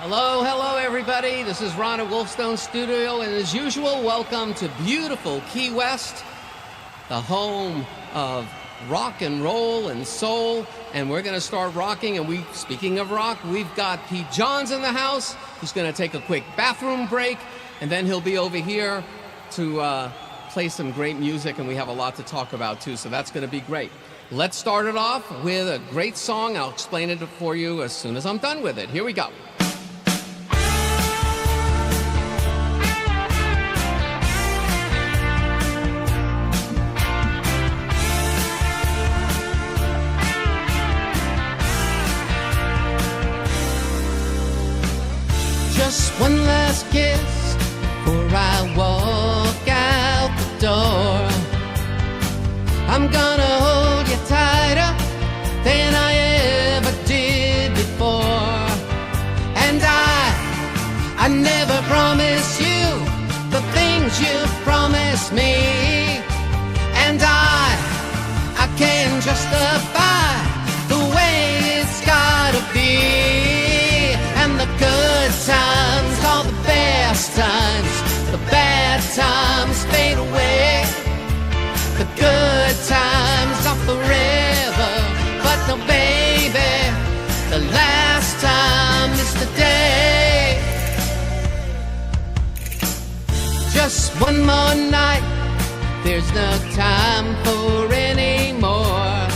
Hello, hello, everybody. This is Ron at Wolfestone Studio, and as usual, welcome to beautiful Key West, the home of rock and roll and soul. And we're going to start rocking. And speaking of rock, we've got Pete Johns in the house. He's going to take a quick bathroom break, and then he'll be over here to play some great music. And we have a lot to talk about too, so that's going to be great. Let's start it off with a great song. I'll explain it for you as soon as I'm done with it. Here we go. Just one last kiss before I walk out the door. I'm gonna hold you tighter than I ever did before. And I never promise you the things you promised me. And I can't justify the way it's gotta be. And the good times are the best times, the bad times fade away. The good times are forever, but no, baby, the last time is today. Just one more night, there's no time for any more.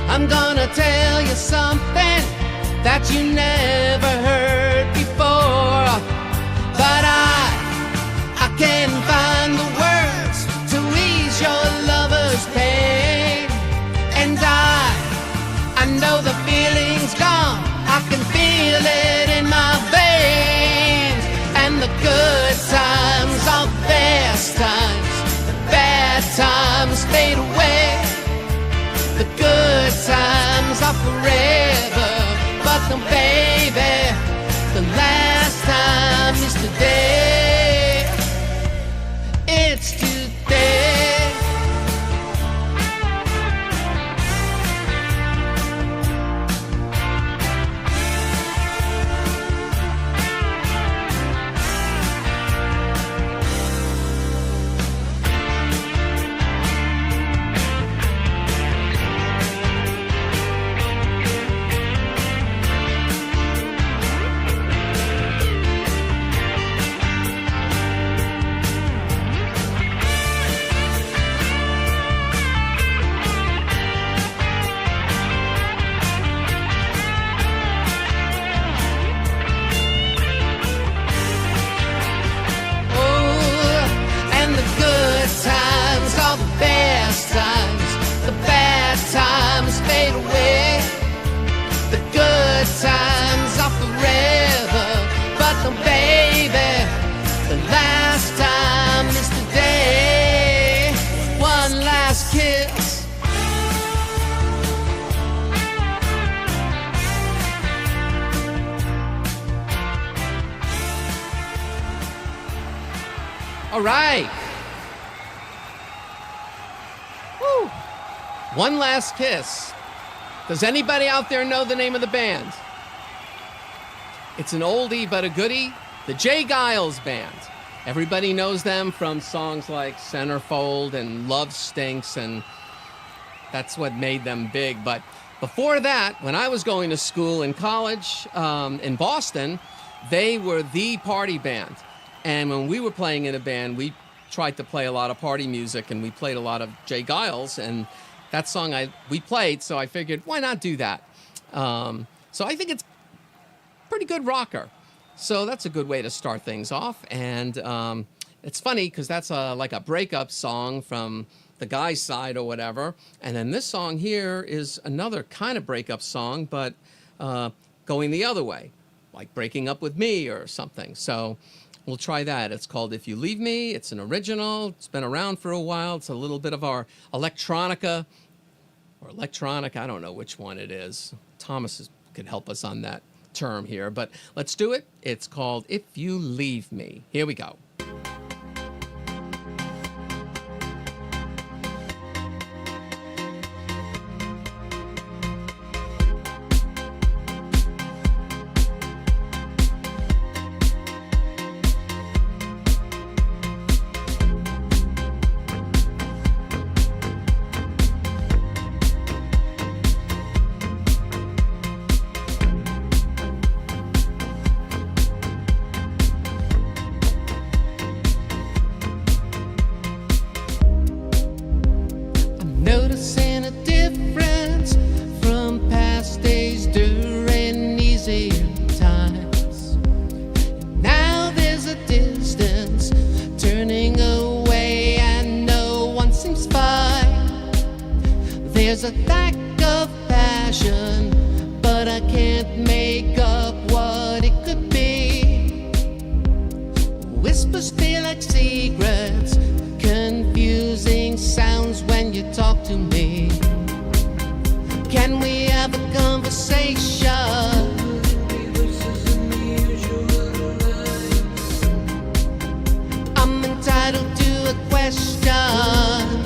I'm gonna tell you something that you never heard before, but I can't find the words to ease your lover's pain. And I know the feeling's gone, I can feel it in my veins. And the good times are the best times, the bad times fade away. The good times are forever, but no, baby, the last time is today. It's today. Times are forever, but no, baby, the last time is today. One last kiss. All right. Woo. One last kiss. Does anybody out there know the name of the band? It's an oldie but a goodie, the J. Geils Band. Everybody knows them from songs like Centerfold and Love Stinks, and that's what made them big. But before that, when I was going to school in college in Boston, they were the party band. And when we were playing in a band, we tried to play a lot of party music, and we played a lot of J. Geils, and that song we played, so I figured, why not do that? So I think it's pretty good rocker. So that's a good way to start things off. And it's funny because that's like a breakup song from the guy's side or whatever. And then this song here is another kind of breakup song, but going the other way, like breaking up with me or something. So we'll try that. It's called If You Leave Me. It's an original. It's been around for a while. It's a little bit of our electronica, or electronic, I don't know which one it is. Thomas could help us on that term here, but let's do it. It's called If You Leave Me. Here we go. make up what it could be. Whispers feel like secrets, confusing sounds when you talk to me. Can we have a conversation? I'm entitled to a question.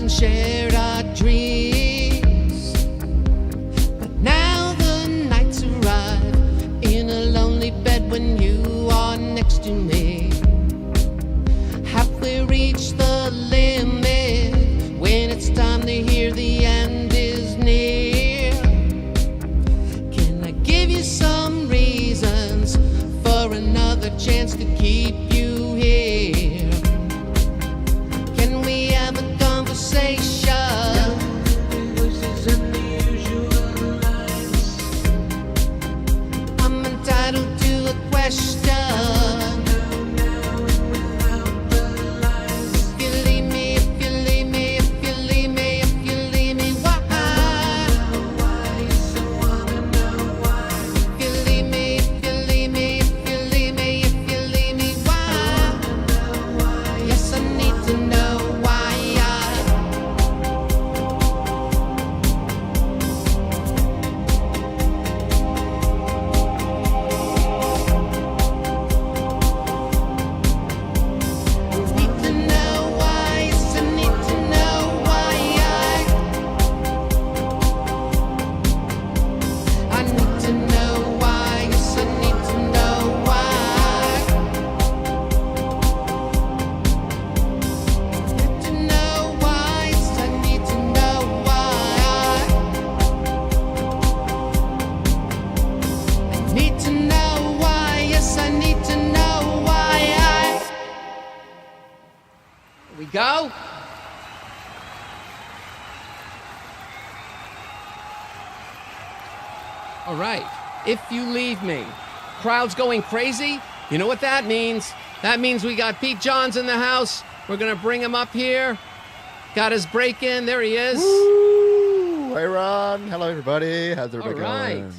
Shared our dreams, but now the nights arrive in a lonely bed when you are next to me. Have we reached the limit when it's time to hear the end is near? Can I give you some reasons for another chance to keep you here? Can we have a conversation? I'm entitled to a question. If you leave me, if you leave me, if you leave me, if you leave me, why? If you leave me, if you leave me, if you leave me, if you leave me, why? Yes, I need to know why. We go. All right. If you leave me, crowd's going crazy. You know what that means? That means we got Pete Johns in the house. We're gonna bring him up here. Got his break in. There he is. Woo! Hey, Ron. Hello, everybody. How's everybody going?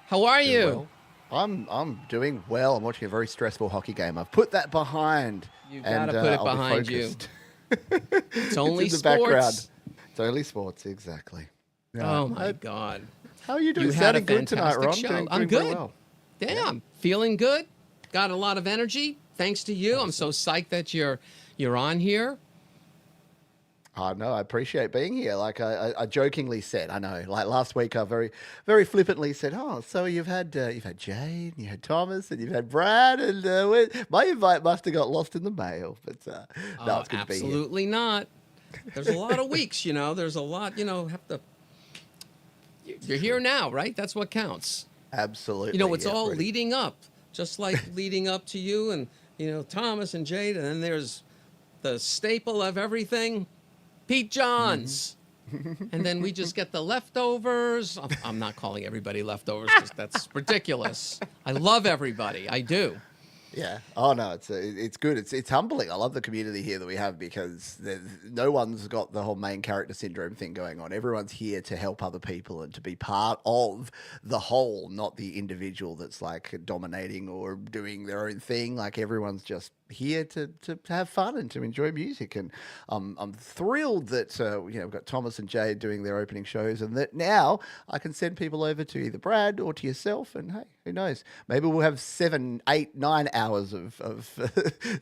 How are Doing you? well? I'm doing well. I'm watching a very stressful hockey game. I've put that behind. You gotta put it I'll be behind you. focused. It's only in the sports. background. It's only sports, exactly. Yeah. Oh my God. How are you doing? You had a Sounding good tonight, fantastic Ron. show. Doing I'm very good. well. Damn, feeling good. Got a lot of energy. Thanks to you. I'm so psyched that you're on here. Oh, no, I appreciate being here. Like I jokingly said, I know, like last week, I very flippantly said, "Oh, so you've had Jade, you had Thomas, and you've had Brad, and my invite must have got lost in the mail." But no, it's good to be here. Absolutely not. There's a lot of weeks, There's a lot, have to. You're here now, right? That's what counts. Absolutely. It's all leading up, just like leading up to you and Thomas and Jade, and then there's the staple of everything. Pete Johns. Mm-hmm. And then we just get the leftovers. I'm not calling everybody leftovers because that's ridiculous. I love everybody. I do. Yeah. Oh no, it's good. It's humbling. I love the community here that we have because no one's got the whole main character syndrome thing going on. Everyone's here to help other people and to be part of the whole, not the individual that's like dominating or doing their own thing. Like everyone's just here to have fun and to enjoy music. And I'm thrilled that we've got Thomas and Jade doing their opening shows, and that now I can send people over to either Brad or to yourself. And hey, who knows? Maybe we'll have 7, 8, 9 hours of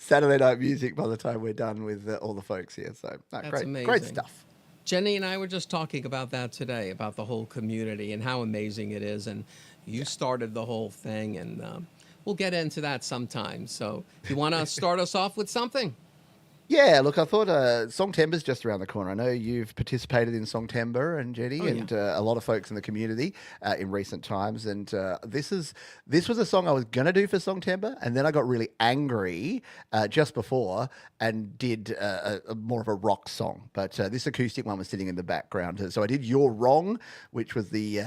Saturday night music by the time we're done with all the folks here. So That's amazing. Great stuff. Jenny and I were just talking about that today, about the whole community and how amazing it is. And you started the whole thing, and we'll get into that sometime. So you want to start us off with something? Yeah, look, I thought Songtember's just around the corner. I know you've participated in Songtember and Jenny, Oh, yeah. and a lot of folks in the community in recent times. And this was a song I was gonna do for Songtember, and then I got really angry just before and did a more of a rock song. But this acoustic one was sitting in the background, so I did "You're Wrong," which was the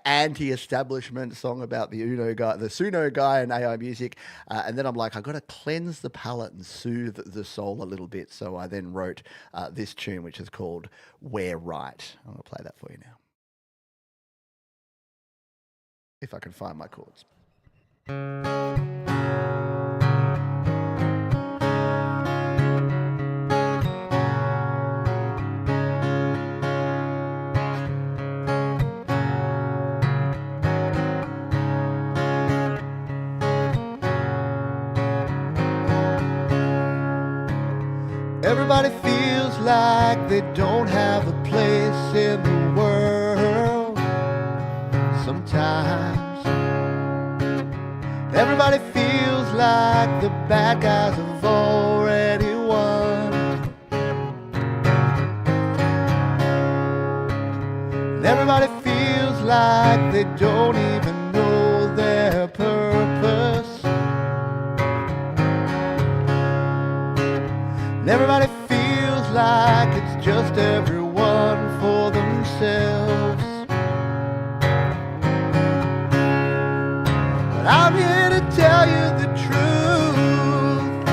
anti-establishment song about the Suno guy and AI music. And then I'm like, I got to cleanse the palate and soothe the soul a little bit. So I then wrote this tune, which is called "We're Right." I'm going to play that for you now. If I can find my chords. Everybody feels like they don't have a place in the world. Sometimes everybody feels like the bad guys have already won. And everybody feels like they don't even know their purpose. And everybody feels like it's just everyone for themselves. But I'm here to tell you the truth.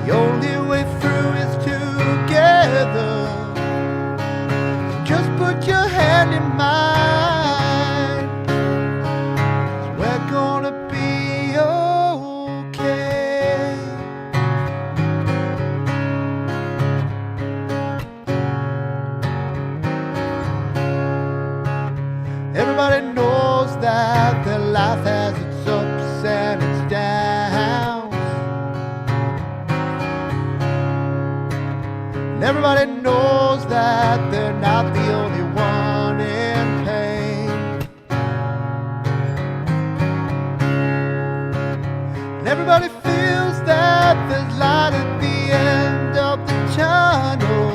The only way through is together. So just put your hand in mine. 'Cause we're gonna be okay. Everybody knows that their life has its ups and its downs. And everybody knows that they're not the only one in pain. And everybody feels that there's light at the end of the tunnel.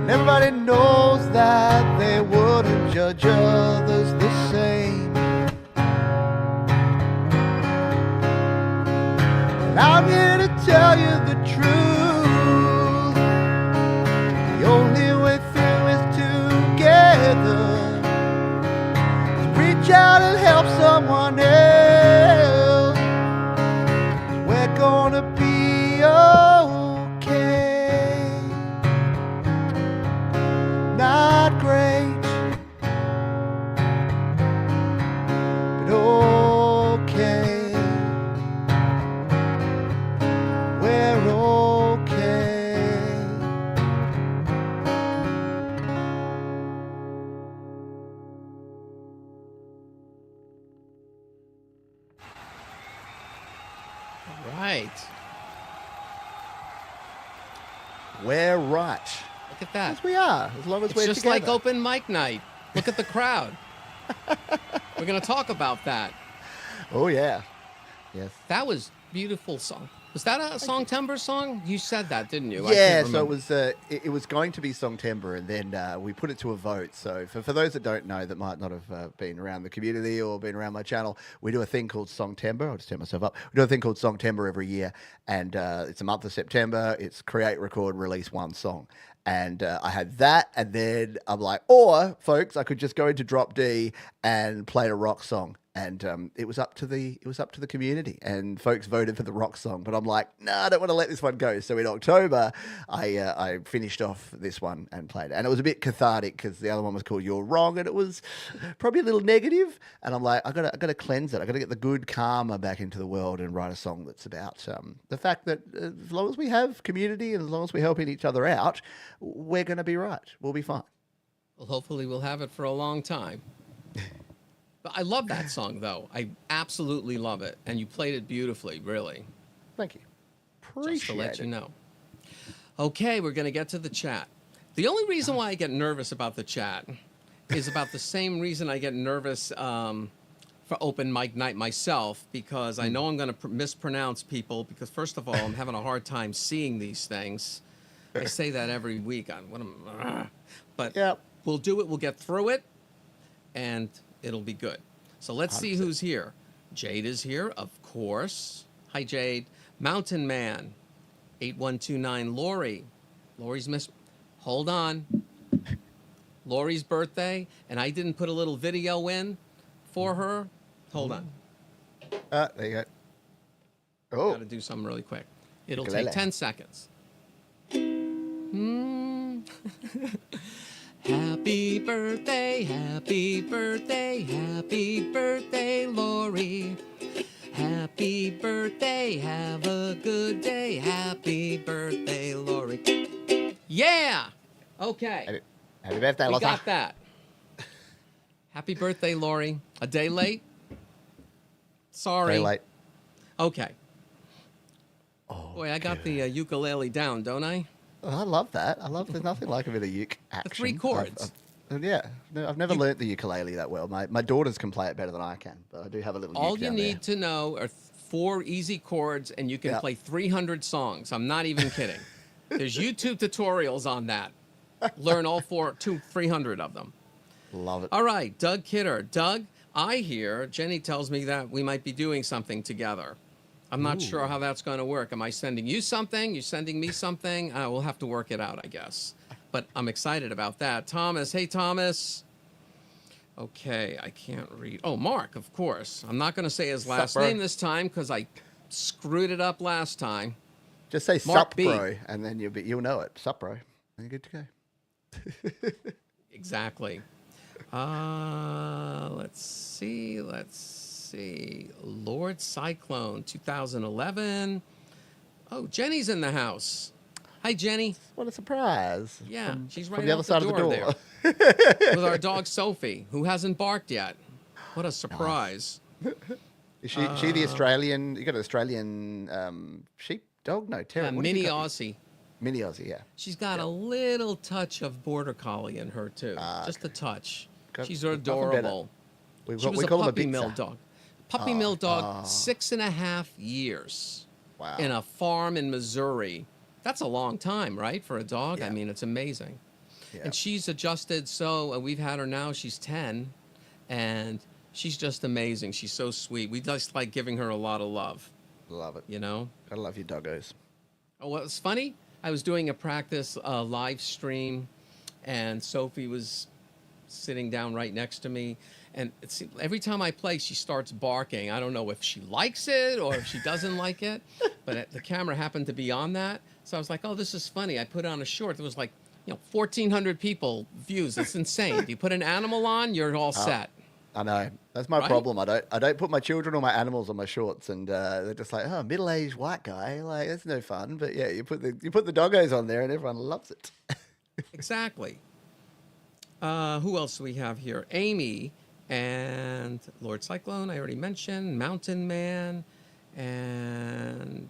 And everybody knows that they wouldn't judge others the same. And I'm here to tell you the truth. The only way through is together. So reach out and help someone else. We're gonna be okay. Not great, but okay. We're okay. Right. We're right. Look at that. As we are, as long as It's we're just together. like open mic night. Look at the crowd. We're going to talk about that. Oh yeah, yes. That was beautiful song. Was that a Songtember song? You said that, didn't you? I Yeah, can't so remember. it was going to be Songtember, and then we put it to a vote. So for those that don't know, that might not have been around the community or been around my channel, we do a thing called Songtember. I'll just turn myself up. We do a thing called Songtember every year, and it's a month of September. It's create, record, release one song. And I had that, and then I'm like, or folks, I could just go into Drop D and play a rock song. And it was up to the community, and folks voted for the rock song. But I'm like, no, I don't want to let this one go. So in October, I finished off this one and played it, and it was a bit cathartic because the other one was called "You're Wrong," and it was probably a little negative. And I'm like, I gotta cleanse it. I gotta get the good karma back into the world and write a song that's about the fact that as long as we have community and as long as we're helping each other out, we're gonna be right. We'll be fine. Well, hopefully we'll have it for a long time. But I love that song, though. I absolutely love it. And you played it beautifully, really. Thank you. Just to let you know. Okay, we're going to get to the chat. The only reason why I get nervous about the chat is about the same reason I get nervous for open mic night myself, because I know I'm going to mispronounce people, because first of all, I'm having a hard time seeing these things. I say that every week. But Yep. we'll do it. We'll get through it, and it'll be good. So let's see 100%. who's here. Jade is here, of course. Hi, Jade. Mountain Man, 8129. Lori's miss. Hold on. Lori's birthday, and I didn't put a little video in for her. Hold on. There you go. Got Oh, to do something really quick. It'll Ukulele. take 10 seconds. Happy birthday, happy birthday, happy birthday, Lori. Happy birthday, have a good day. Happy birthday, Lori. Yeah! Okay, happy birthday, we Lotta. got that. Happy birthday, Lori. A day late? Sorry. Day late. Okay. Oh, Boy, I got the ukulele down, don't I? I love that. There's nothing like a bit of uke action. 3 chords. Yeah, no, I've never learnt the ukulele that well. My daughters can play it better than I can, but I do have a little All uke you down need to know are 4 easy chords, and you can Yep. play 300 songs. I'm not even kidding. There's YouTube tutorials on that. Learn all 300 of them. there. Love it. All right, Doug Kidder. Doug, I hear Jenny tells me that we might be doing something together. I'm not sure how that's going to work. Am I sending you something? You sending me something? We'll have to work it out, I guess. But I'm excited about that. Thomas. Hey, Thomas. Okay, I can't read. Oh, Mark, of course. I'm not going to say his last Sup, bro? name this time because I screwed it up last time. Just say Mark sup, B. bro, and then you'll know it. Sup, bro. And you're good to go. Exactly. Let's see. Lord Cyclone, 2011. Oh, Jenny's in the house. Hi, Jenny. What a surprise. Yeah, she's right From the other out side of the door. there with our dog Sophie, who hasn't barked yet. What a surprise. Is she the Australian? You got an Australian sheep dog? No, terrier. What have Mini you got? Aussie. Mini Aussie, yeah. She's got a little touch of border collie in her too, just a touch. She's nothing better. adorable. We Was a call him a puppy mill Bitzer. dog. Puppy mill dog, 6.5 years Wow. in a farm in Missouri. That's a long time, right, for a dog? I Yeah. mean, it's amazing. Yeah. And she's adjusted so, we've had her now, she's 10, and she's just amazing. She's so sweet. We just like giving her a lot of love, Love it. you know? Gotta love your doggos. Oh, what was funny? I was doing a practice live stream, and Sophie was sitting down right next to me. And it seemed, every time I play, she starts barking. I don't know if she likes it or if she doesn't like it, but the camera happened to be on that. So I was like, oh, this is funny. I put on a short. There was like, 1,400 people views. It's insane. You put an animal on, you're all set. I know. That's my Right? problem. I don't put my children or my animals on my shorts, and they're just like, oh, middle-aged white guy. Like, that's no fun. But yeah, you put the doggos on there, and everyone loves it. Exactly. Who else do we have here? Amy and Lord Cyclone, I already mentioned. Mountain Man. And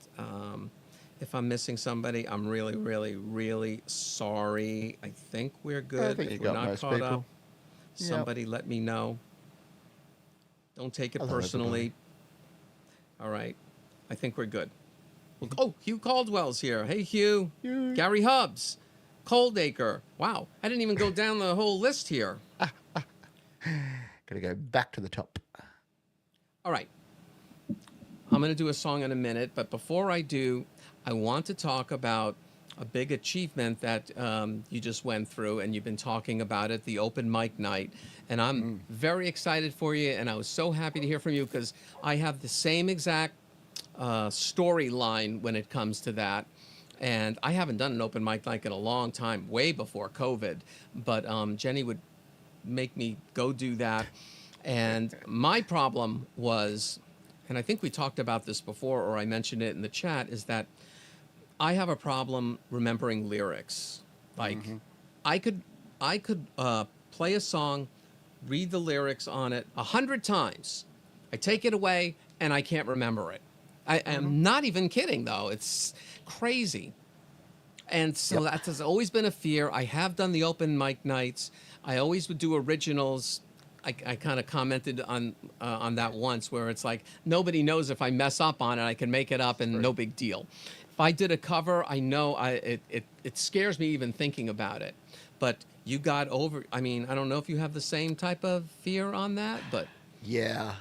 if I'm missing somebody, I'm really, really, really sorry. I think we're good. think If you we're got not most caught people. up, somebody let me know. Don't take it Hello, personally. All right. I think we're good. Oh, Hugh Caldwell's here. Hey, Hugh. Hugh. Gary Hubbs. Coldacre. Wow. I didn't even go down the whole list here. Gotta go back to the top. All right. I'm going to do a song in a minute, but before I do, I want to talk about a big achievement that you just went through, and you've been talking about it, the open mic night. And I'm very excited for you, and I was so happy to hear from you because I have the same exact storyline when it comes to that. And I haven't done an open mic night in a long time, way before COVID, but Jenny would make me go do that. And my problem was, and I think we talked about this before, or I mentioned it in the chat, is that I have a problem remembering lyrics. Like, I could play a song, read the lyrics on it 100 times. I take it away, and I can't remember it. I am not even kidding, though. It's crazy. And so that has always been a fear. I have done the open mic nights. I always would do originals. I kind of commented on that once, where it's like nobody knows if I mess up on it, I can make it up and True. no big deal. If I did a cover, I know it scares me even thinking about it. But you got over. I mean, I don't know if you have the same type of fear on that, but Yeah.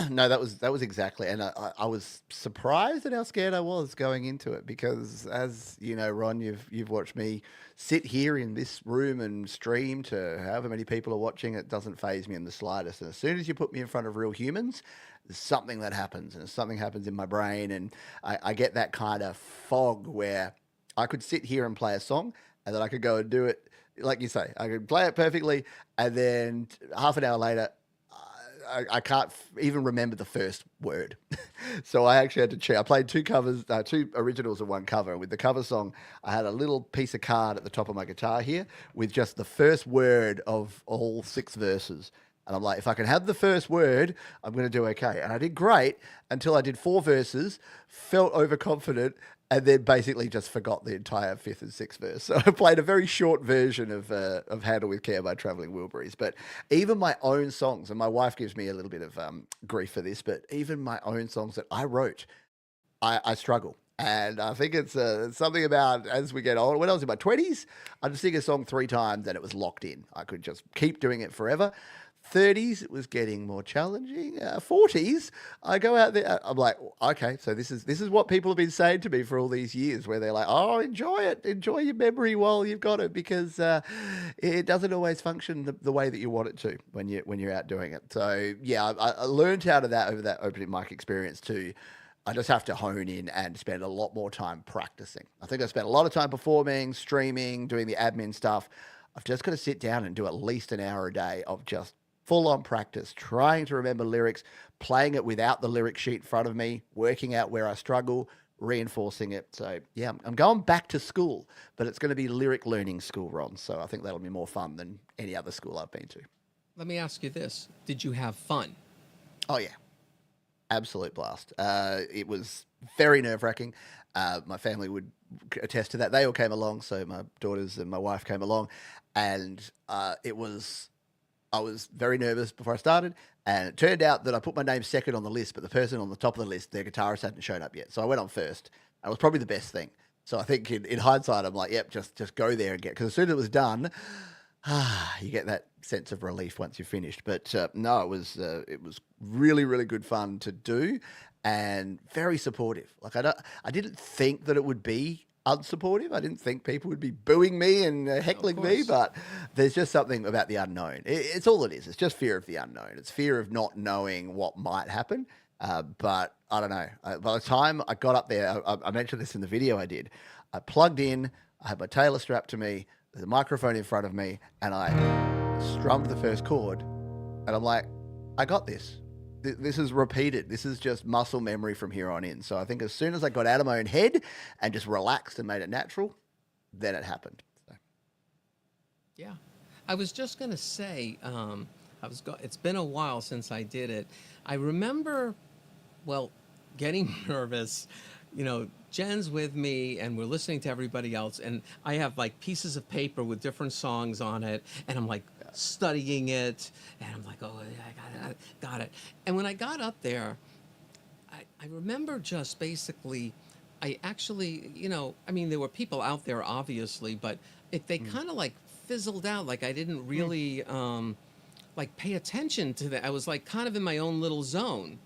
No, that was exactly, and I was surprised at how scared I was going into it because, as you know, Ron, you've watched me sit here in this room and stream to however many people are watching. It doesn't phase me in the slightest. And as soon as you put me in front of real humans, there's something that happens, and something happens in my brain, and I get that kind of fog where I could sit here and play a song, and then I could go and do it like you say. I could play it perfectly, and then half an hour later, I can't even remember the first word. So I actually had to check. I played two covers, two originals and one cover. With the cover song, I had a little piece of card at the top of my guitar here with just the first word of all six verses. And I'm like, if I can have the first word, I'm going to do okay. And I did great until I did four verses, felt overconfident, and then basically just forgot the entire fifth and sixth verse. So I played a very short version of "Handle with Care" by Traveling Wilburys. But even my own songs, and my wife gives me a little bit of grief for this, but even my own songs that I wrote, I struggle. And I think it's something about as we get older. When I was in my 20s, I'd sing a song three times and it was locked in. I could just keep doing it forever. 30s, it was getting more challenging. 40s, I go out there. I'm like, okay, so this is what people have been saying to me for all these years, where they're like, oh, enjoy it, enjoy your memory while you've got it, because it doesn't always function the way that you want it to when you're out doing it. So yeah, I learned out of that over that opening mic experience too. I just have to hone in and spend a lot more time practicing. I think I spent a lot of time performing, streaming, doing the admin stuff. I've just got to sit down and do at least an hour a day of just full on practice, trying to remember lyrics, playing it without the lyric sheet in front of me, working out where I struggle, reinforcing it. So yeah, I'm going back to school, but it's going to be lyric learning school, Ron. So I think that'll be more fun than any other school I've been to. let me ask you this: did you have fun? Oh yeah, absolute blast. It was very nerve wracking. My family would attest to that. They all came along, so my daughters and my wife came along, and it was. I was very nervous before I started, and it turned out that I put my name second on the list, but the person on the top of the list, their guitarist hadn't shown up yet, so I went on first. That was probably the best thing. So I think in hindsight, I'm like, yep, just go there and get. Because as soon as it was done, you get that sense of relief once you're finished. But no, it was really really good fun to do, and very supportive. Like I didn't think that it would be unsupportive. I didn't think people would be booing me and Of heckling me, course. but there's just something about the unknown. It's all it is. It's just fear of the unknown. It's fear of not knowing what might happen. But I don't know. By the time I got up there, I mentioned this in the video I did. I plugged in. I had my tailor strapped to me. There's a microphone in front of me, and I strummed the first chord. And I'm like, I got this. This is repeated. This is just muscle memory from here on in. So I think as soon as I got out of my own head and just relaxed and made it natural, then it happened. So, Yeah. I was just gonna say, it's been a while since I did it. I remember, well, getting nervous. Jen's with me, and we're listening to everybody else, and I have like pieces of paper with different songs on it, and I'm like studying it, and I'm like, oh, yeah, got it. And when I got up there, I remember just basically, I actually, I mean, there were people out there, obviously, but they mm, kind of like fizzled out. Like I didn't mm, really like pay attention to that. I was like kind of in my own little zone,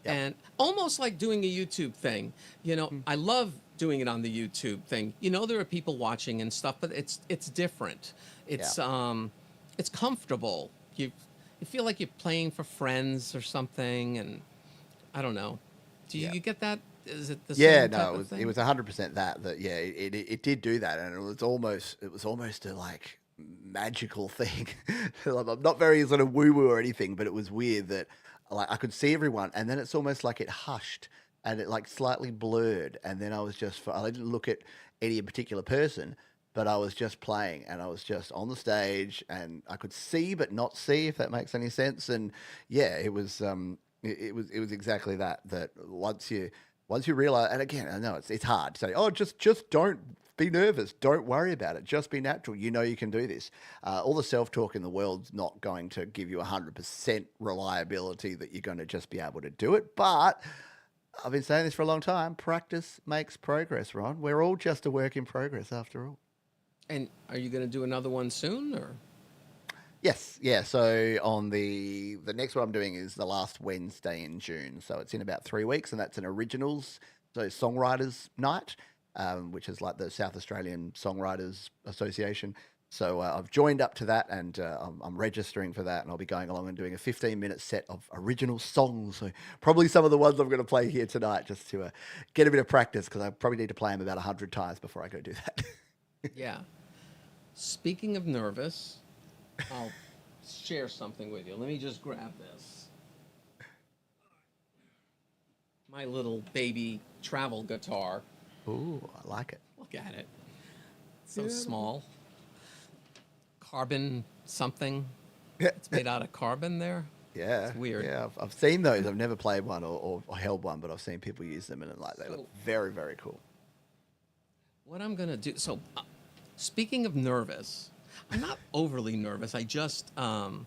yep. and almost like doing a YouTube thing. Mm, I love doing it on the YouTube thing. There are people watching and stuff, but it's different. yeah. It's comfortable. You feel like you're playing for friends or something, and I don't know. Do you, Yeah. you get that? Is it the Yeah, same no, type it of was it thing? was 100% that yeah, it did do that, and it was almost a like magical thing. Like, I'm not very sort of woo woo or anything, but it was weird that like I could see everyone, and then it's almost like it hushed and it like slightly blurred, and then I didn't look at any particular person, but I was just playing, and I was just on the stage, and I could see but not see, if that makes any sense. And yeah, it was exactly that. That once you Once you realize, and again, I know it's hard to say, oh, just don't be nervous, don't worry about it, just be natural. You know you can do this. All the self talk in the world's not going to give you 100% reliability that you're going to just be able to do it. But I've been saying this for a long time. Practice makes progress, Ron. We're all just a work in progress after all. And are you going to do another one soon, or? Yes, yeah. So on the next one I'm doing is the last Wednesday in June. So it's in about 3 weeks, and that's an originals, so songwriters night, which is like the South Australian Songwriters Association. So I've joined up to that, and I'm registering for that, and I'll be going along and doing a 15-minute set of original songs. So probably some of the ones I'm going to play here tonight, just to get a bit of practice, because I probably need to play them about 100 times before I go do that. Yeah. Speaking of nervous, I'll share something with you. Let me just grab this. My little baby travel guitar. Ooh, I like it. Look at it. It's so small. Carbon something. It's made out of carbon there. Yeah, It's weird. Yeah, I've seen those. I've never played one or held one, but I've seen people use them, and they look very, very cool. What I'm going to do, so speaking of nervous, I'm not overly nervous. I just, I'm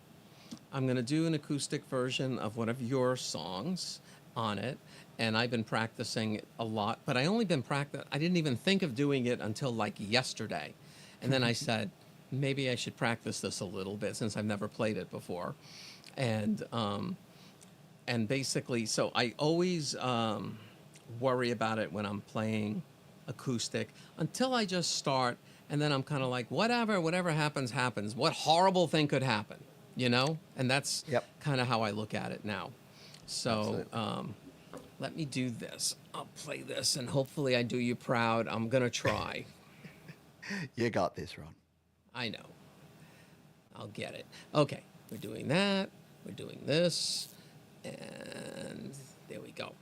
going to do an acoustic version of one of your songs on it. And I've been practicing it a lot, but I didn't even think of doing it until like yesterday. And then I said, maybe I should practice this a little bit since I've never played it before. And basically, so I always worry about it when I'm playing acoustic until I just start. And then I'm kind of like, whatever happens, happens. What horrible thing could happen, you know? And that's kind of how I look at it now. So let me do this. I'll play this, and hopefully I do you proud. I'm going to try. You got this, Ron. I know. I'll get it. Okay, we're doing that. We're doing this. And there we go.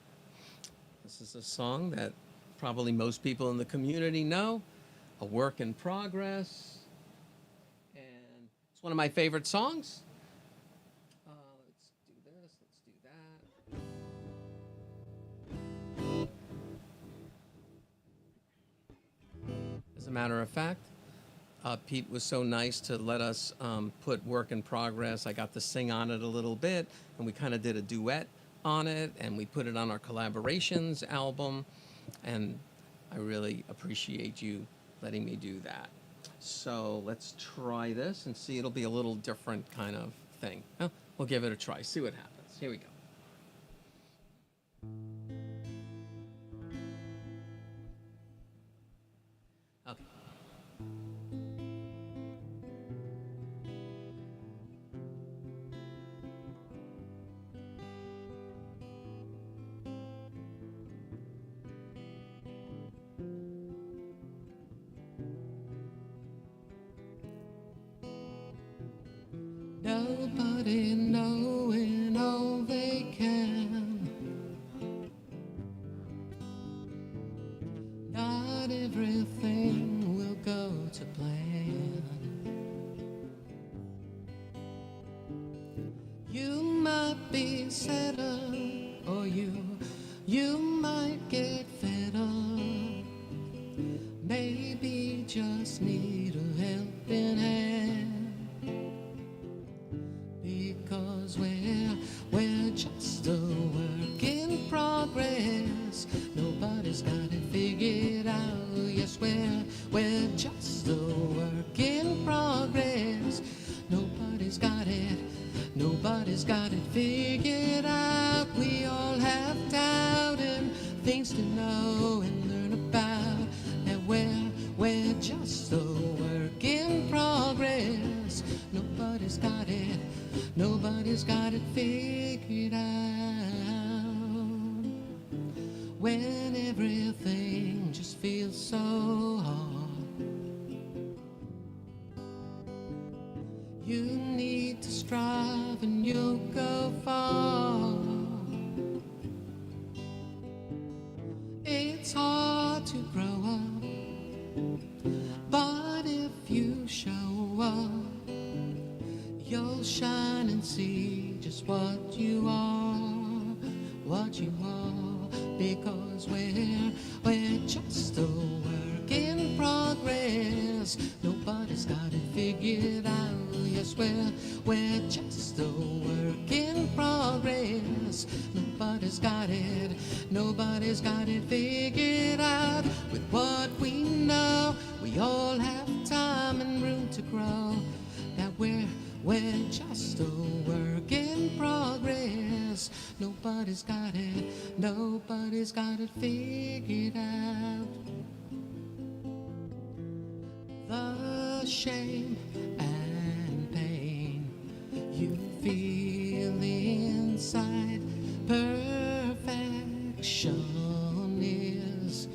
This is a song that probably most people in the community know. A work in progress. And it's one of my favorite songs. Let's do this. Let's do that. As a matter of fact, Pete was so nice to let us put work in progress. I got to sing on it a little bit, and we kind of did a duet on it, and we put it on our collaborations album, and I really appreciate you letting me do that. So let's try this and see. It'll be a little different kind of thing. Well, we'll give it a try, see what happens. Here we go. Okay. Nobody knowing all they can. Not everything will go to plan. You might be set up, or you might get fed up. Maybe just need a helping hand. Because we're just a work in progress. Nobody's got it figured out. Yes, we're just a work in progress. Nobody's got it figured out. We all have doubt and things to know and learn about. And we're just a work in progress. Nobody's got it figured out. When everything just feels so hard, you need to strive and you'll go far. It's hard to grow up, but if you show up, you'll shine and see just what you are because we're just a work in progress. Nobody's got it figured out. Yes, we're just a work in progress. Nobody's got it figured out. With what we know, we all have time and room to grow. That we're just a work in progress. Nobody's got it figured out. The shame and pain you feel inside, perfection is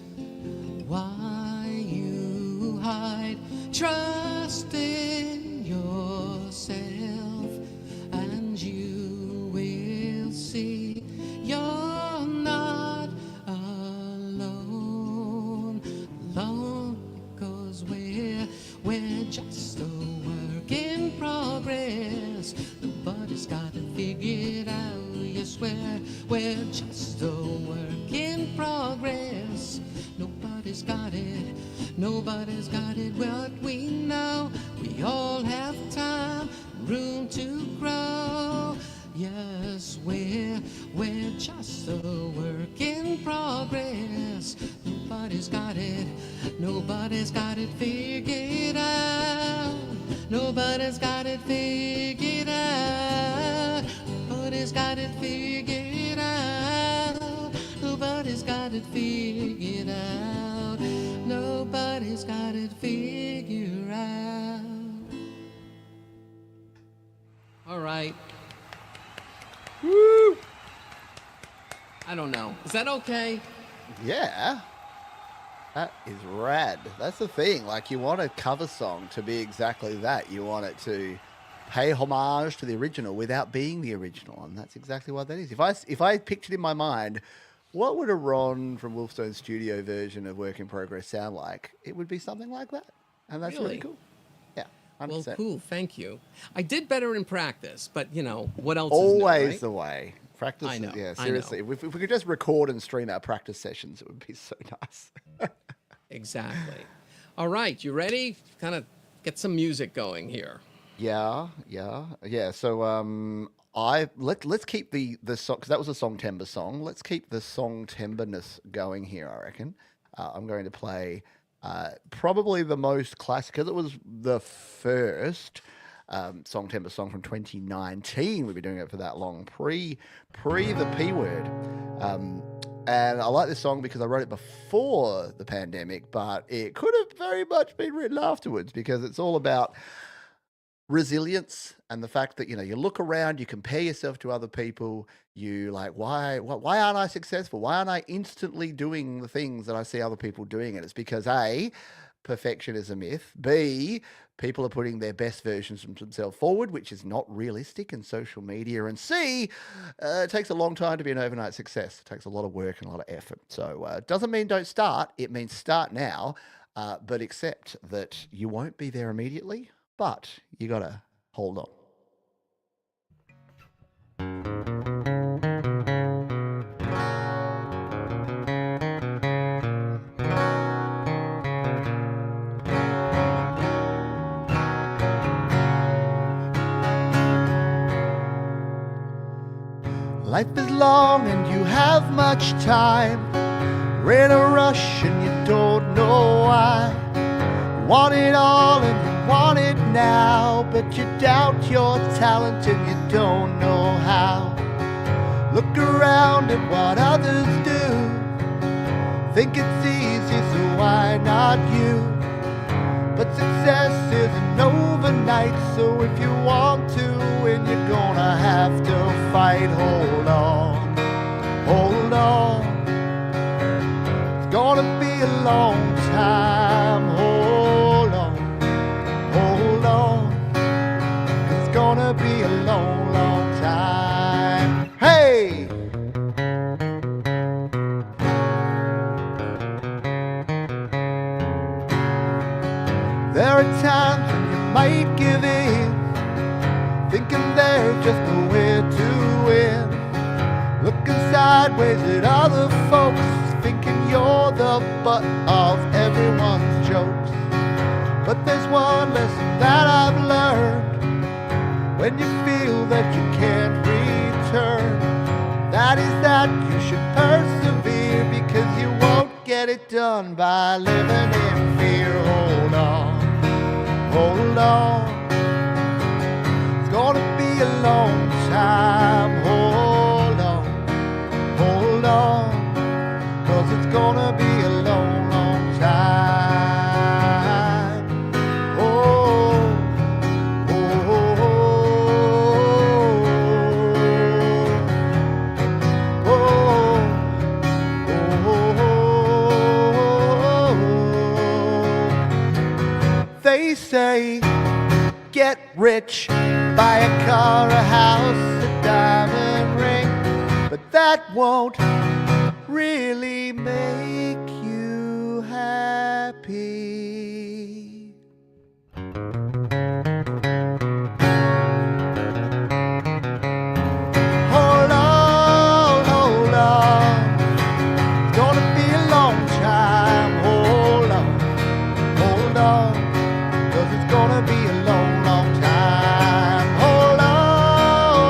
why you hide. Trust in yourself and you will see you're not alone. Because we're just a work in progress. Nobody's got it figured out. Yes, we're just a work in progress. Nobody's got it what we know. We all have time, room to grow. Yes, we're just a work in progress. Nobody's got it figured out. Nobody's got it figured out. Nobody's got it figured out. Nobody's got it figured out. Nobody's got it figured out. All right. Woo! I don't know. Is that okay? Yeah. That is rad. That's the thing. Like, you want a cover song to be exactly that. You want it to pay homage to the original without being the original, and that's exactly what that is. If I pictured in my mind, what would a Ron from Wolfestone studio version of Work in Progress sound like? It would be something like that, and that's really cool. Yeah, 100%. Well, cool. Thank you. I did better in practice, but what else? Always is new, right? the way. Practice. I know. Yeah, seriously. If we could just record and stream our practice sessions, it would be so nice. Exactly. All right, you ready? Kind of get some music going here. Yeah. So let's keep the song, because that was a Song Timber song. Let's keep the Song Timberness going here, I reckon. I'm going to play probably the most classic, because it was the first Song Timber song from 2019. We've been doing it for that long, pre the P word. And I like this song because I wrote it before the pandemic, but it could have very much been written afterwards, because it's all about resilience and the fact that, you look around, you compare yourself to other people, you like, why aren't I successful? Why aren't I instantly doing the things that I see other people doing? And it's because A, perfection is a myth. B, people are putting their best versions of themselves forward, which is not realistic in social media. And C, it takes a long time to be an overnight success. It takes a lot of work and a lot of effort. So it doesn't mean don't start. It means start now, but accept that you won't be there immediately, but you got to hold on. Life is long and you have much time. We're in a rush and you don't know why. You want it all and you want it now, but you doubt your talent and you don't know how. Look around at what others do. Think it's easy, so why not you? But success isn't overnight, so if you want to win, you're gonna have to fight. Hold on, hold on. It's gonna be a long time. Hold on, hold on. It's gonna be a long, long time. Hey! There are times when you might give in, thinking there's just nowhere to win. sideways at other folks, thinking you're the butt of everyone's jokes. But there's one lesson that I've learned: when you feel that you can't return, that is that you should persevere, because you won't get it done by living in fear. Hold on, hold on. It's gonna be a long time. Hold on, hold on, 'cause it's gonna be a long, long time. Oh, oh, oh, oh, oh. They say get rich, buy a car, a house, a diamond ring, but that won't really make you happy. Hold on, hold on. It's gonna be a long time. Hold on, 'cause it's gonna be a long, long time. Hold on.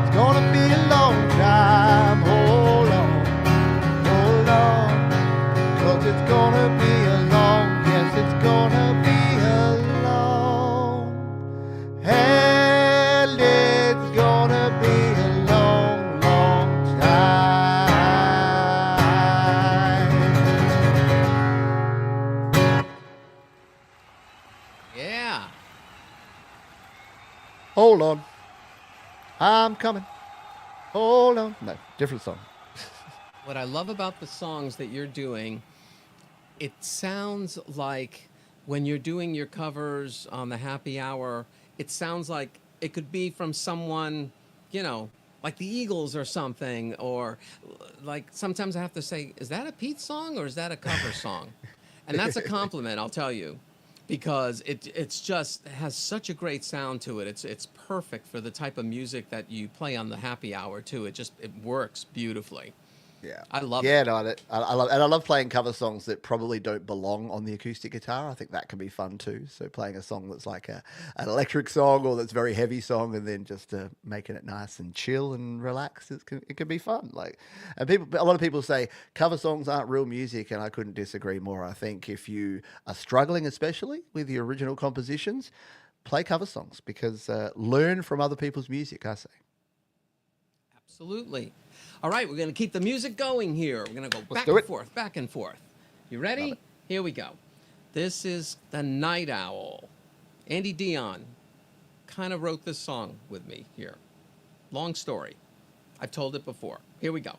It's gonna be a long time. Hold on, 'cause it's gonna be a long, yes, it's gonna be a long, and it's gonna be a long, long time. Yeah. Hold on, I'm coming. Hold on. No, different song. What I love about the songs that you're doing, it sounds like when you're doing your covers on the happy hour, it sounds like it could be from someone, like the Eagles or something, or like sometimes I have to say, is that a Pete song or is that a cover song? And that's a compliment, I'll tell you, because it's just has such a great sound to it. It's perfect for the type of music that you play on the happy hour too. It works beautifully. Yeah, I love yeah, it. no, I love playing cover songs that probably don't belong on the acoustic guitar. I think that can be fun too. So playing a song that's like an electric song or that's very heavy song, and then just making it nice and chill and relaxed, it can be fun. A lot of people say cover songs aren't real music, and I couldn't disagree more. I think if you are struggling, especially with your original compositions, play cover songs, because learn from other people's music, I say. Absolutely. All right, we're going to keep the music going here. We're going to go back and forth. You ready? Here we go. This is The Night Owl. Andy Dion kind of wrote this song with me here. Long story. I've told it before. Here we go.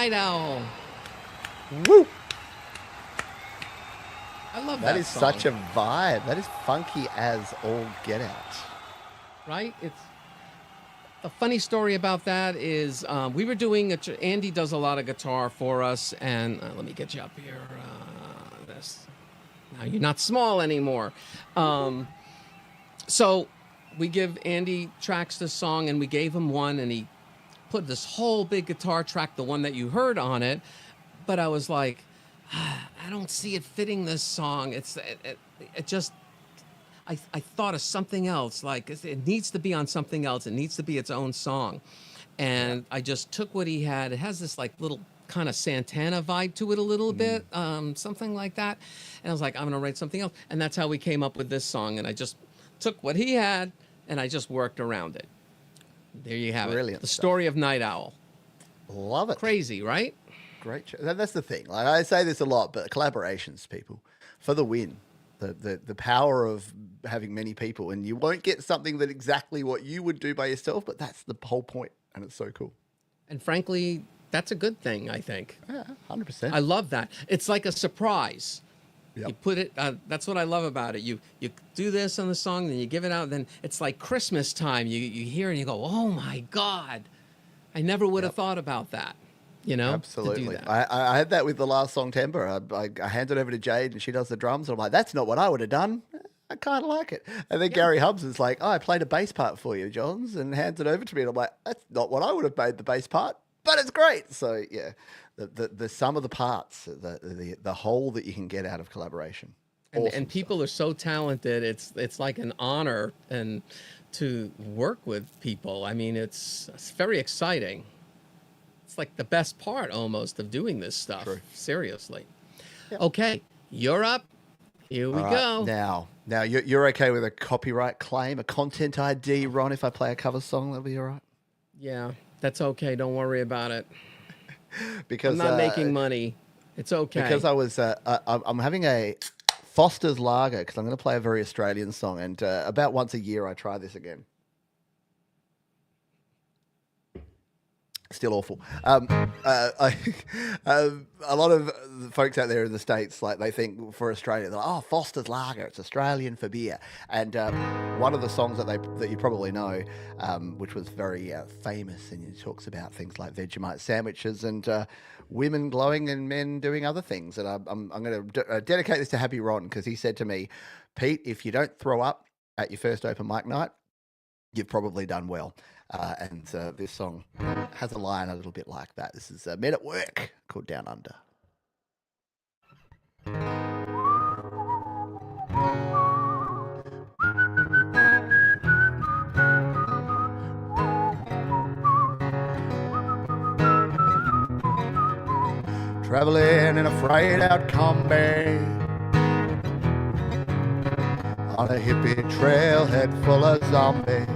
Night Owl. Woo! I love That that is song. such a vibe. That is funky as all get out. Right? It's a funny story about that is we were doing Andy does a lot of guitar for us, and let me get you up here. Now you're not small anymore. So we give Andy tracks this song, and we gave him one, and he put this whole big guitar track, the one that you heard on it. But I was like, I don't see it fitting this song. It just. I thought of something else, like it needs to be on something else. It needs to be its own song. And I just took what he had. It has this like little kind of Santana vibe to it a little bit, something like that. And I was like, I'm going to write something else. And that's how we came up with this song. And I just took what he had and I just worked around it. There you have Brilliant it. The stuff. story of Night Owl. Love it. Crazy, right? Great. That's the thing. Like I say this a lot, but collaborations, people, for the win. The power of having many people, and you won't get something that exactly what you would do by yourself, but that's the whole point, and it's so cool. And frankly, that's a good thing, I think. Yeah, 100%. I love that. It's like a surprise. Yep. You put it. That's what I love about it. You do this on the song, then you give it out. Then it's like Christmas time. You hear it and you go, "Oh my God, I never would have thought about that." You know, Absolutely. To do that. I had that with the last song, Timber. I handed it over to Jade, and she does the drums. And I'm like, that's not what I would have done. I kind of like it. And then Gary Hubbs is like, oh, I played a bass part for you, Johns, and hands it over to me. And I'm like, that's not what I would have made the bass part, but it's great. So yeah, the sum of the parts, the whole that you can get out of collaboration. And people are so talented. It's like an honor and to work with people. I mean, it's very exciting. It's like the best part almost of doing this stuff. True. Seriously. Yep. Okay, you're up. Here we go. Now you're okay with a copyright claim, a content ID, Ron? If I play a cover song, that'll be all right. Yeah, that's okay. Don't worry about it. Because I'm not making money. It's okay. Because I was, I'm having a Foster's Lager because I'm going to play a very Australian song, and about once a year I try this again. Still awful. A lot of the folks out there in the States, like they think for Australia, they're like, oh, Foster's Lager, it's Australian for beer. And one of the songs that you probably know, which was very famous, and it talks about things like Vegemite sandwiches and women glowing and men doing other things. And I'm going to dedicate this to Happy Ron because he said to me, Pete, if you don't throw up at your first open mic night, you've probably done well. And this song has a line a little bit like that. This is Men at Work called Down Under. Traveling in a fried out combi on a hippie trailhead full of zombies.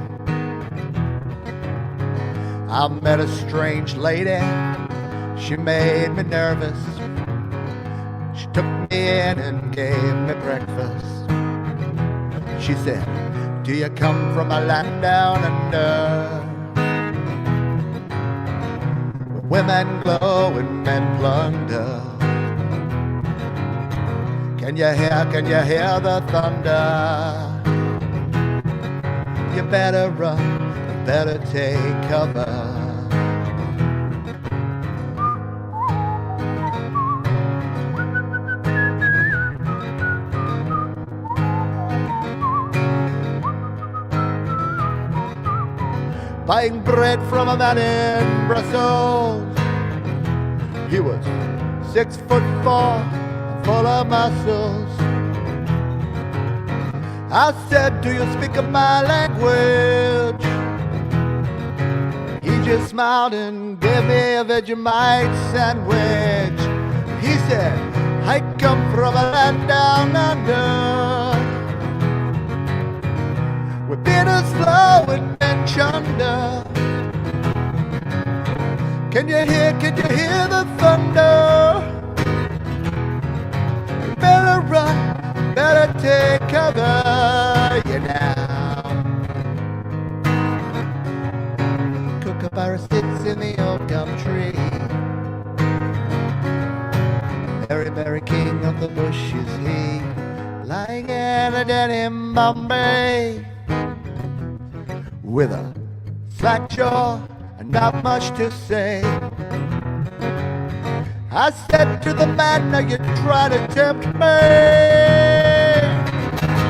I met a strange lady, she made me nervous. She took me in and gave me breakfast. She said, do you come from a land down under? Where women glow and men plunder. Can you hear the thunder? You better run. Better take cover. Buying bread from a man in Brussels. He was 6'4", full of muscles. I said, do you speak my language? He just smiled and gave me a Vegemite sandwich. He said, I come from a land down under, where bitter slow and men chunder. Can you hear the thunder? You better run, better take cover, you know. Kookaburra sits in the old gum tree. very king of the bush is he, lying in a den in Bombay, with a slack jaw and not much to say. I said to the man, now you try to tempt me,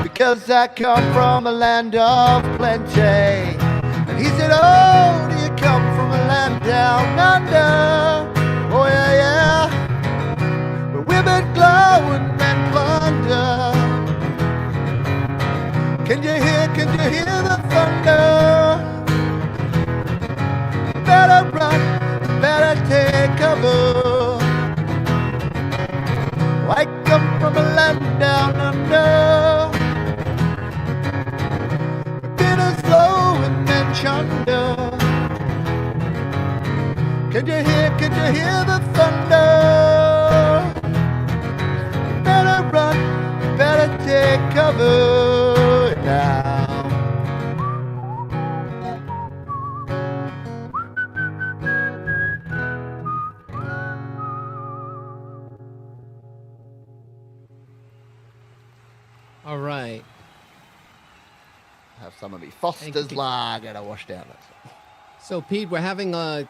because I come from a land of plenty. And he said, oh, do you come from a land down under? Oh yeah, yeah, where women glow and men plunder. Can you hear the thunder? Better run, better take cover. I come from a land down under, where bitters flow and men chunder. Can you hear the thunder? Better run, better take cover now. All right. Have some of me Foster's lager to wash down it. So, Pete, we're having a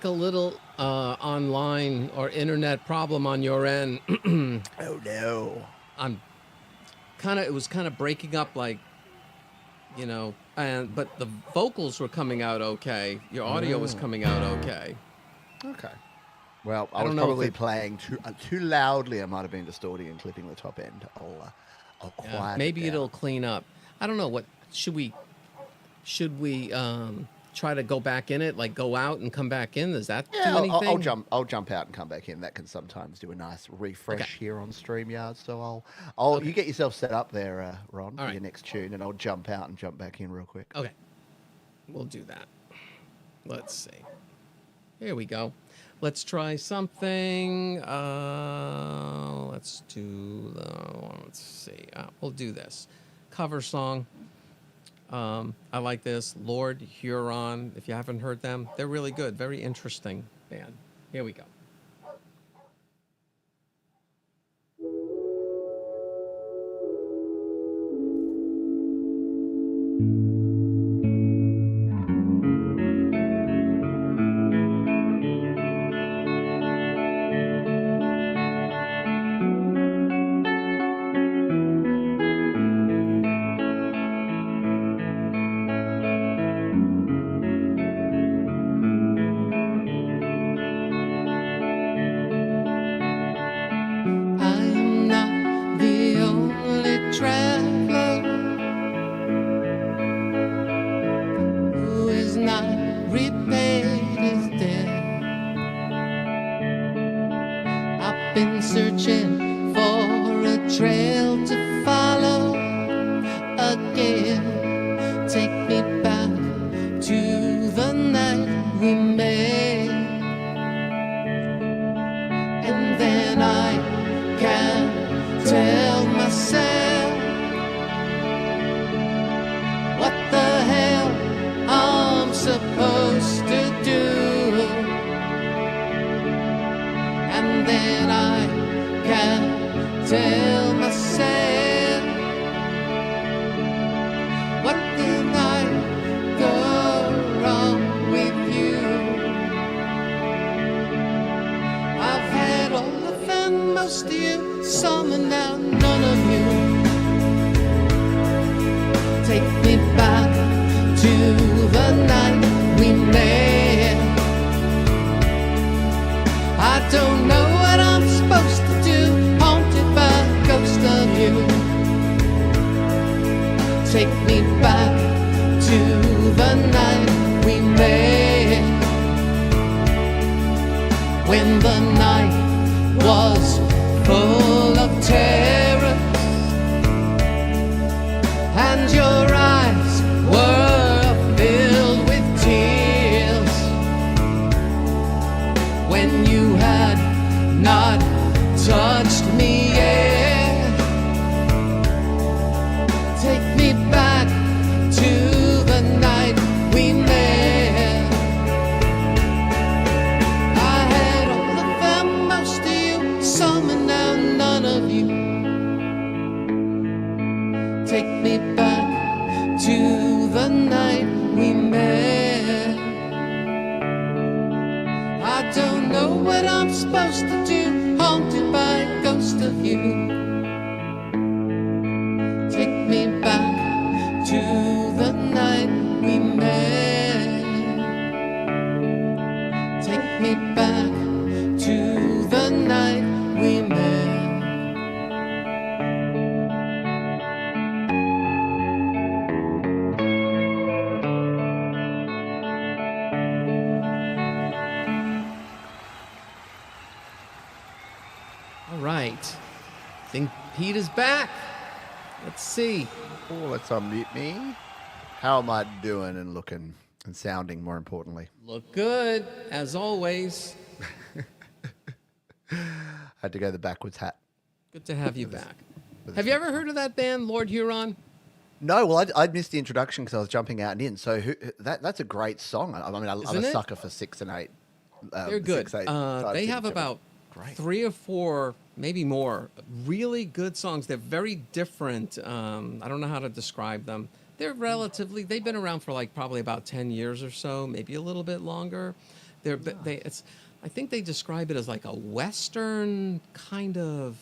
little online or internet problem on your end. Oh no. It was kind of breaking up, like, you know, but the vocals were coming out okay. Your audio was coming out okay. Okay. Well, I don't was know probably playing too loudly. I might have been distorting and clipping the top end. I'll quiet maybe it down. it'll clean up. I don't know. What should we try to go back in it, like go out and come back in? Does that do anything? I'll jump out and come back in. That can sometimes do a nice refresh here on StreamYard. So you get yourself set up there, Ron, for your next tune, and I'll jump out and jump back in real quick. Okay, we'll do that. Let's see. Here we go. Let's try something. Let's see. We'll do this cover song. I like this, Lord Huron. If you haven't heard them, they're really good. Very interesting band. Here we go. Been searching for a trail to follow again. Take me back to the night we met, and then I can tell myself what the hell I'm supposed to do. And then I can tell myself, what did I go wrong with you? I've had all of and most of you, some and now none of you. Take me back to the night we met. I don't know what I'm supposed to do, haunted by a ghost of you. Take me back to the night we met, when the night was full of terror, and your eyes were filled with tears, when you had not touched me yet. Take me back to the night we met. the night we met. I don't know what I'm supposed to do, haunted by a ghost of you. Take me back to the night we met. Take me back to the night we met. All right. I think Pete is back. Let's see. Oh, let's unmute me. How am I doing and looking and sounding, more importantly? Look good, as always. I had to go the backwards hat. Good to have you back. Have you ever heard of that band, Lord Huron? No, well, I'd missed the introduction because I was jumping out and in. So that's a great song. I mean, I'm Isn't a it? sucker for 6 and 8. They're good. 6, 8, They have about 3 or 4, maybe more, really good songs. They're very different. I don't know how to describe them. They've been around for like probably about 10 years or so, maybe a little bit longer. I think they describe it as like a Western kind of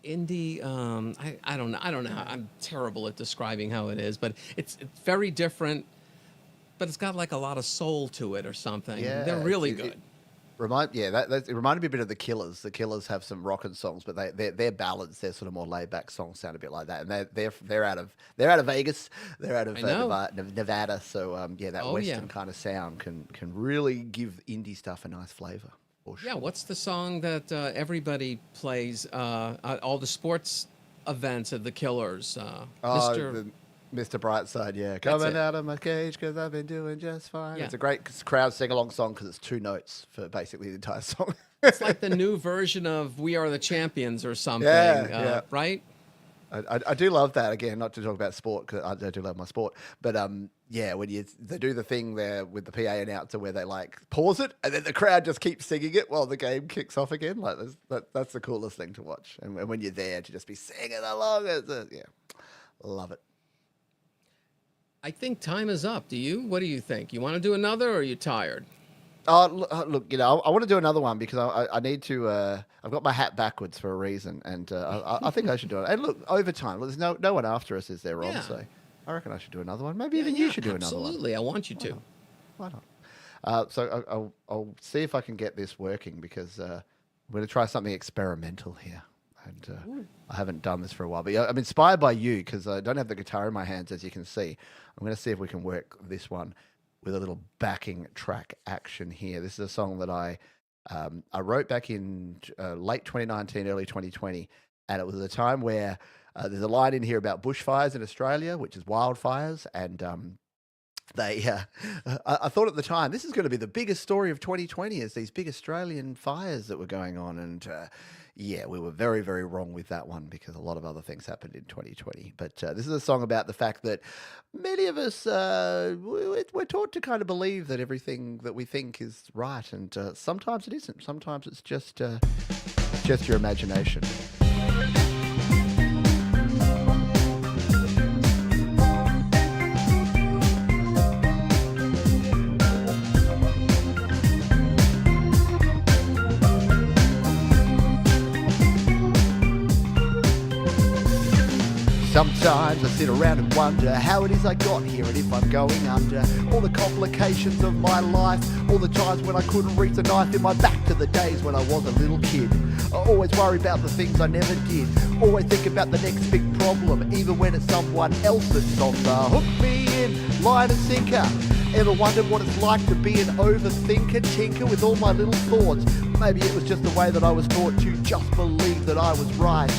indie. I don't know. I'm terrible at describing how it is, but it's very different. But it's got like a lot of soul to it or something. Yeah, They're really good. It reminded me a bit of the Killers. The Killers have some rockin' songs, but they're ballads. They're sort of more laid back songs, sound a bit like that. And they're out of Vegas. They're out of Nevada. So that Western kind of sound can really give indie stuff a nice flavor. Yeah, what's the song that everybody plays at all the sports events of the Killers? Mr. Brightside, yeah. Coming out of my cage because I've been doing just fine. Yeah. It's a great crowd sing-along song because it's 2 notes for basically the entire song. It's like the new version of We Are the Champions or something, right? I do love that. Again, not to talk about sport because I do love my sport. But when they do the thing there with the PA announcer where they like pause it and then the crowd just keeps singing it while the game kicks off again. Like that's the coolest thing to watch. And when you're there to just be singing along, love it. I think time is up. Do you? What do you think? You want to do another, or are you tired? Look, I want to do another one because I need to. I've got my hat backwards for a reason, and I think I should do it. And look, over time, there's no one after us, is there, Rob? Yeah. So I reckon I should do another one. Maybe even you should do another one. Absolutely, I want you to. Why not? So I'll see if I can get this working because I'm going to try something experimental here. And I haven't done this for a while. But I'm inspired by you because I don't have the guitar in my hands, as you can see. I'm going to see if we can work this one with a little backing track action here. This is a song that I wrote back in late 2019, early 2020. And it was a time where there's a line in here about bushfires in Australia, which is wildfires. And I thought at the time, this is going to be the biggest story of 2020 is these big Australian fires that were going on. And we were very, very wrong with that one because a lot of other things happened in 2020. But this is a song about the fact that many of us, we're taught to kind of believe that everything that we think is right. And sometimes it isn't. Sometimes it's just your imagination. Sometimes I sit around and wonder how it is I got here and if I'm going under. All the complications of my life, all the times when I couldn't reach a knife in my back to the days when I was a little kid. I always worry about the things I never did. Always think about the next big problem, even when it's someone else that's on the hook me in, line and sinker. Ever wondered what it's like to be an overthinker, tinker with all my little thoughts? Maybe it was just the way that I was taught to just believe that I was right.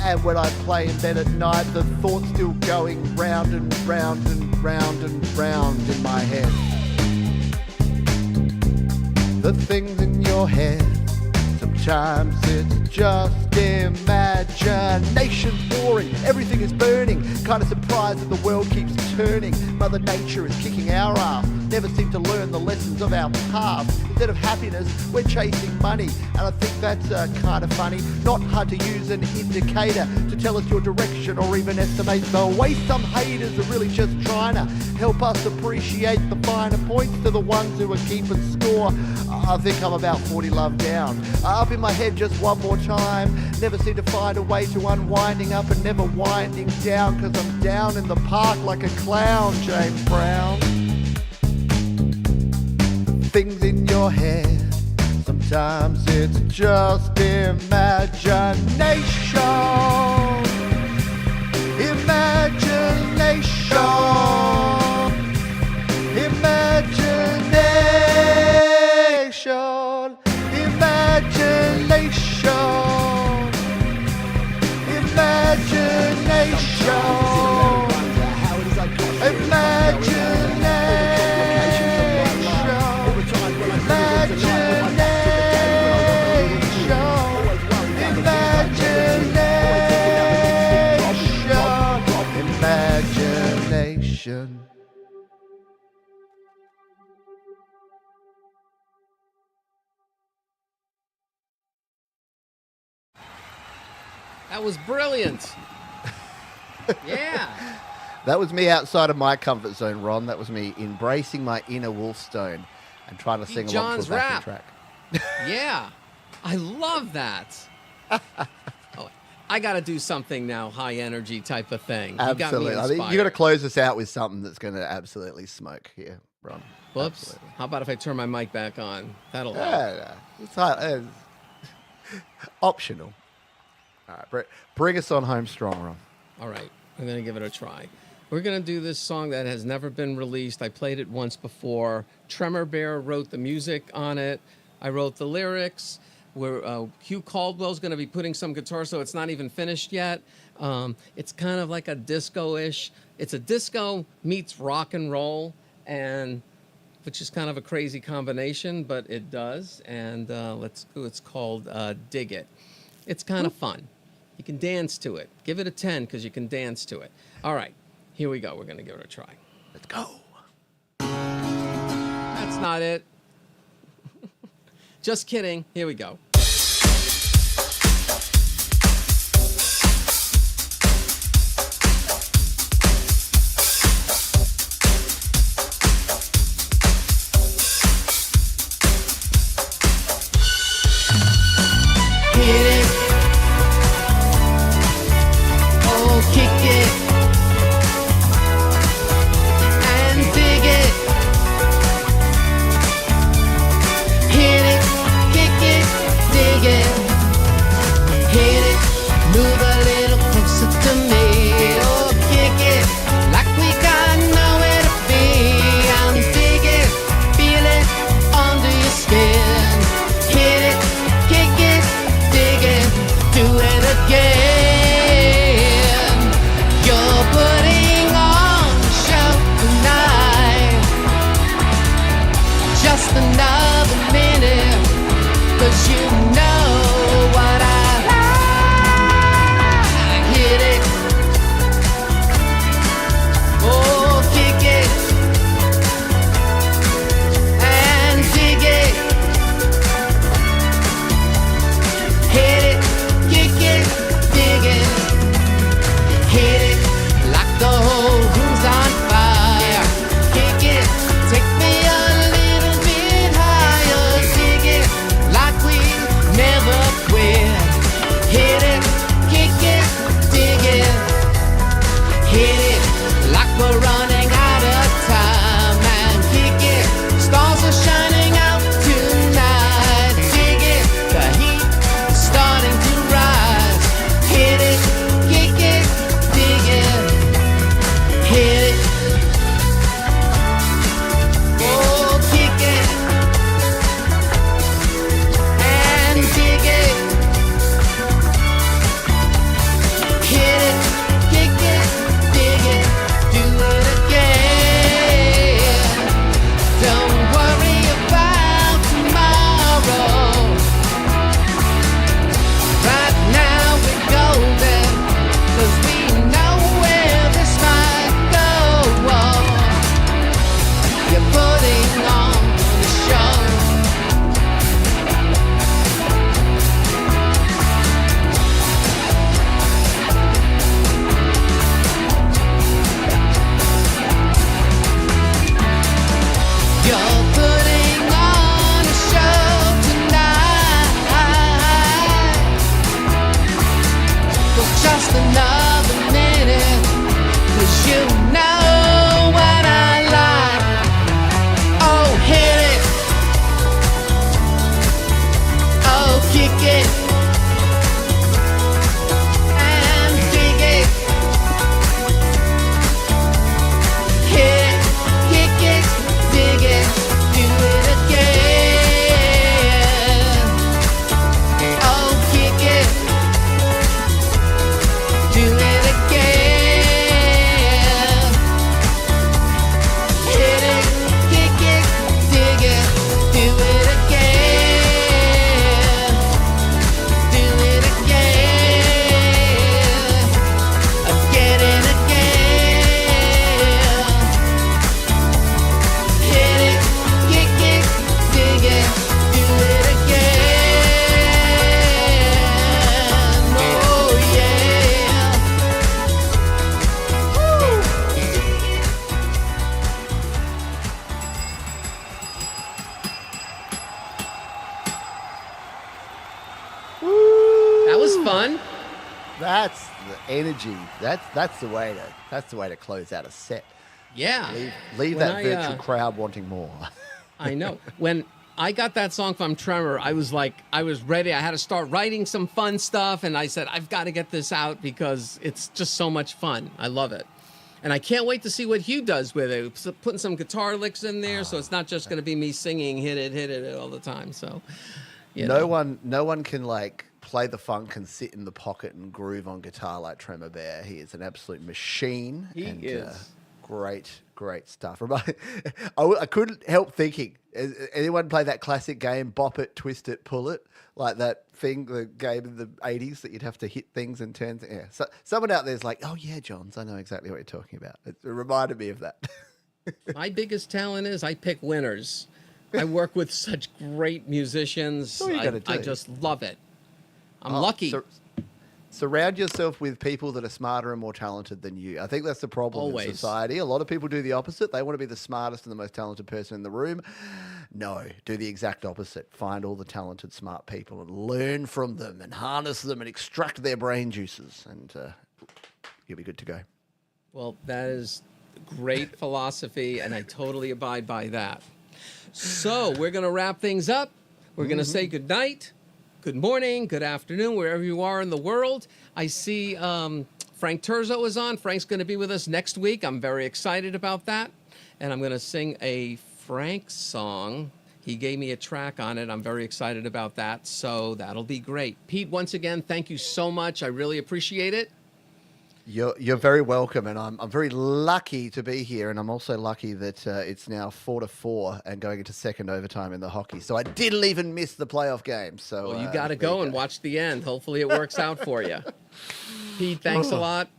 And when I play in bed at night, the thoughts still going round and round and round and round in my head. The things in your head, sometimes it's just imagination's boring, everything is burning. Kind of surprised that the world keeps turning. Mother Nature is kicking our ass. never seem to learn the lessons of our past. Instead of happiness, we're chasing money. And I think that's kind of funny. Not hard to use an indicator to tell us your direction or even estimate the way. Some haters are really just trying to help us appreciate the finer points to the ones who are keeping score. I think I'm about 40 love down. Up in my head just one more time. Never seem to find a way to unwinding up and never winding down, cause I'm down in the park like a clown, James Brown. Things in your head, sometimes it's just imagination. Imagination. Imagination. Imagination. Imagination. That was brilliant. Yeah. That was me outside of my comfort zone, Ron. That was me embracing my inner Wolfestone and trying to sing along to a backing track. Yeah. I love that. Oh, I got to do something now, high energy type of thing. Absolutely. You got I me think inspired. you got to close us out with something that's going to absolutely smoke here, Ron. Whoops. Absolutely. How about if I turn my mic back on? That'll help. Yeah, it's optional. All right, bring us on home strong, Ron. All right. I'm going to give it a try. We're going to do this song that has never been released. I played it once before. Tremor Bear wrote the music on it. I wrote the lyrics. Hugh Caldwell's going to be putting some guitar, so it's not even finished yet. It's kind of like a disco-ish. It's a disco meets rock and roll, which is kind of a crazy combination, but it does. And it's called Dig It. It's kind of fun. You can dance to it. Give it a 10 because you can dance to it. All right, here we go. We're going to give it a try. Let's go. That's not it. Just kidding. Here we go. Never That's the energy. That's the way to close out a set. Yeah. Leave When that I, virtual crowd wanting more. I know. When I got that song from Tremor, I was like, I was ready. I had to start writing some fun stuff. And I said, I've got to get this out because it's just so much fun. I love it. And I can't wait to see what Hugh does with it. Putting some guitar licks in there. So it's not just going to be me singing, hit it all the time. So, no one can like play the funk and sit in the pocket and groove on guitar like Tremor Bear. He is an absolute machine. He is. Great stuff. I couldn't help thinking, anyone play that classic game, Bop It, Twist It, Pull It? Like that thing, the game in the 80s that you'd have to hit things and turn. Yeah. So someone out there's like, oh yeah, Johns, I know exactly what you're talking about. It reminded me of that. My biggest talent is I pick winners. I work with such great musicians. I just love it. I'm lucky. Surround yourself with people that are smarter and more talented than you. I think that's the problem in society. A lot of people do the opposite. They want to be the smartest and the most talented person in the room. No, do the exact opposite. Find all the talented, smart people and learn from them and harness them and extract their brain juices, and you'll be good to go. Well, that is great philosophy, and I totally abide by that. So we're going to wrap things up. We're going to say good night. Good morning, good afternoon, wherever you are in the world. I see Frank Terzo is on. Frank's going to be with us next week. I'm very excited about that. And I'm going to sing a Frank song. He gave me a track on it. I'm very excited about that. So that'll be great. Pete, once again, thank you so much. I really appreciate it. You're very welcome, and I'm very lucky to be here, and I'm also lucky that it's now 4-4 and going into second overtime in the hockey. So I didn't even miss the playoff game. So well, you got to go and watch the end. Hopefully it works out for you. Pete, thanks a lot.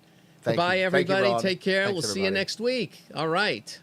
Goodbye, everybody. Take care. We'll see you next week. All right.